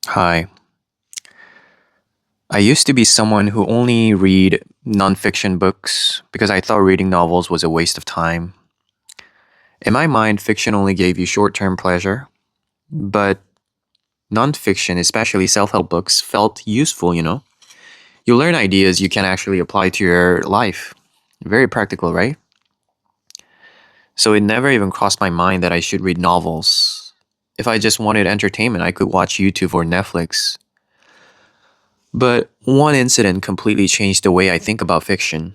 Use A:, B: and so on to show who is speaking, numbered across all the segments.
A: Hi. I used to be someone who only read nonfiction books because I thought reading novels was a waste of time. In my mind, fiction only gave you short term pleasure, but nonfiction, especially self help books, felt useful. You learn ideas you can actually apply to your life. Very practical, right? So it never even crossed my mind that I should read novels. If I just wanted entertainment, I could watch YouTube or Netflix. But one incident completely changed the way I think about fiction.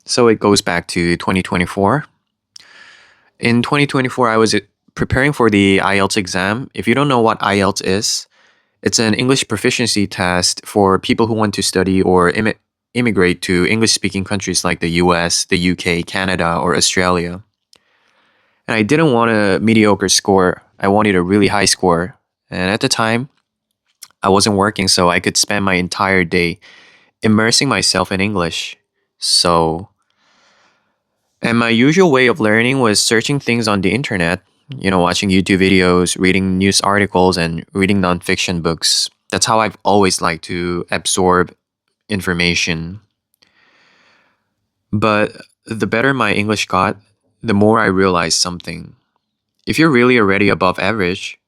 A: So it goes back to 2024. In 2024, I was preparing for the IELTS exam. If you don't know what IELTS is, it's an English proficiency test for people who want to study or immigrate to English speaking countries like the US, the UK, Canada, or Australia. And I didn't want a mediocre score, I wanted a really high score. And at the time, I wasn't working, so I could spend my entire day immersing myself in English. So And my usual way of learning was searching things on the internet, watching YouTube videos, reading news articles, and reading nonfiction books. That's how I've always liked to absorb information. But the better my English got, the more I realized something. If you're really already above average,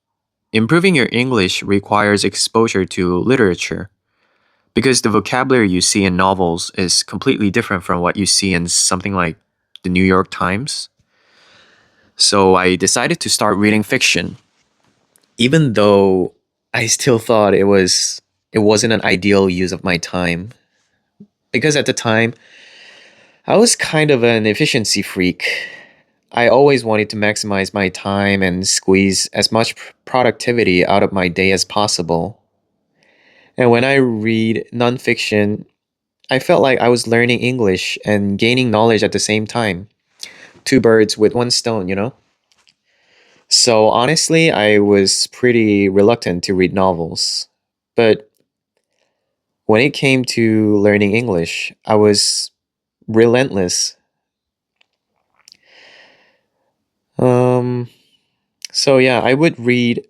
A: improving your English requires exposure to literature because the vocabulary you see in novels is completely different from what you see in something like the New York Times. So I decided to start reading fiction, even though I still thought it wasn't an ideal use of my time. Because at the time, I was kind of an efficiency freak. I always wanted to maximize my time and squeeze as much productivity out of my day as possible. And when I read nonfiction, I felt like I was learning English and gaining knowledge at the same time. Two birds with one stone. So honestly, I was pretty reluctant to read novels. But when it came to learning English, I was relentless. Um, so yeah, I would read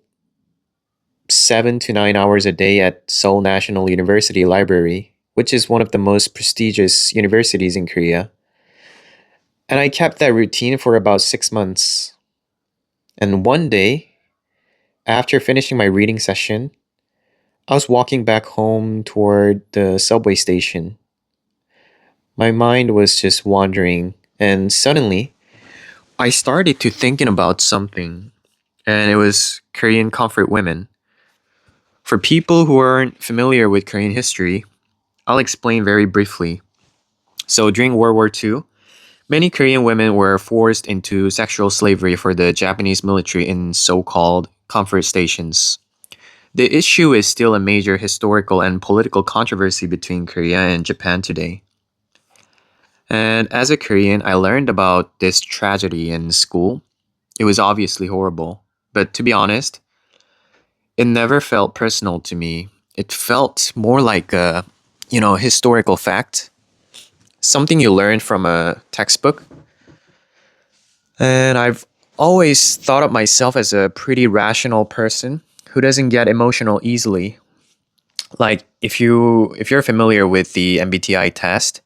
A: 7 to 9 hours a day at Seoul National University Library, which is one of the most prestigious universities in Korea. And I kept that routine for about 6 months. And one day, after finishing my reading session, I was walking back home toward the subway station. My mind was just wandering, and suddenly I started to thinking about something, and it was Korean comfort women. For people who aren't familiar with Korean history, I'll explain very briefly. So during World War II, many Korean women were forced into sexual slavery for the Japanese military in so-called comfort stations. The issue is still a major historical and political controversy between Korea and Japan today. And as a Korean, I learned about this tragedy in school. It was obviously horrible, but to be honest, it never felt personal to me. It felt more like a, historical fact, something you learn from a textbook. And I've always thought of myself as a pretty rational person who doesn't get emotional easily. Like if you're familiar with the MBTI test,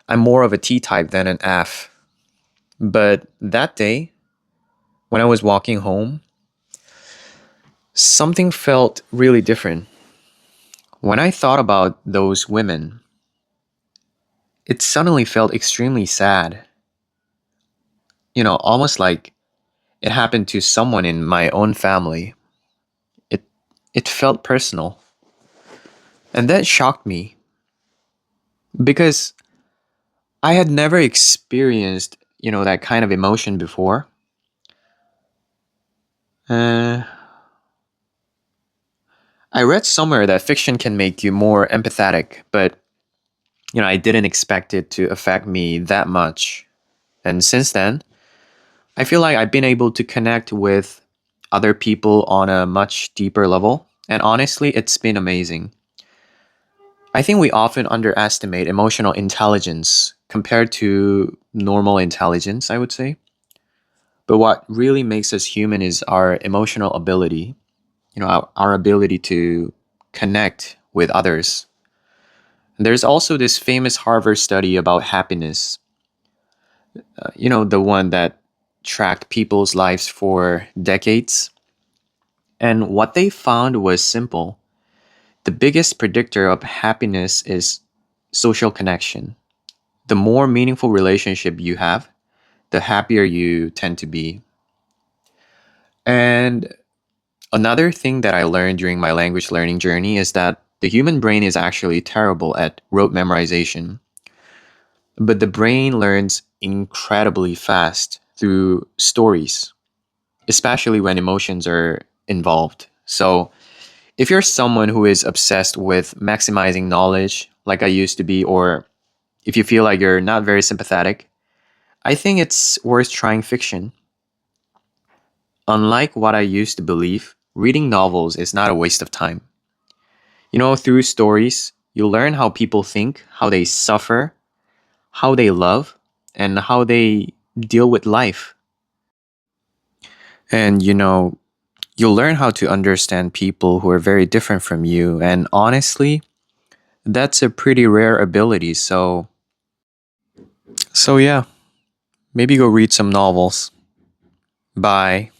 A: I'm more of a T type than an F. But that day, when I was walking home, something felt really different. When I thought about those women, it suddenly felt extremely sad. Almost like it happened to someone in my own family. It it felt personal. And that shocked me because I had never experienced, that kind of emotion before. Uh, I read somewhere that fiction can make you more empathetic, but I didn't expect it to affect me that much. And since then, I feel like I've been able to connect with other people on a much deeper level. And honestly, it's been amazing. I think we often underestimate emotional intelligence compared to normal intelligence, I would say. But what really makes us human is our emotional ability. our ability to connect with others. There's also this famous Harvard study about happiness, the one that tracked people's lives for decades. And what they found was simple. The biggest predictor of happiness is social connection. The more meaningful relationship you have, the happier you tend to be. And another thing that I learned during my language learning journey is that the human brain is actually terrible at rote memorization, but the brain learns incredibly fast through stories, especially when emotions are involved. So, if you're someone who is obsessed with maximizing knowledge, like I used to be, or if you feel like you're not very sympathetic, I think it's worth trying fiction. Unlike what I used to believe, reading novels is not a waste of time. Through stories, you learn how people think, how they suffer, how they love, and how they deal with life. And you'll learn how to understand people who are very different from you. And honestly, that's a pretty rare ability. So yeah, maybe go read some novels. Bye.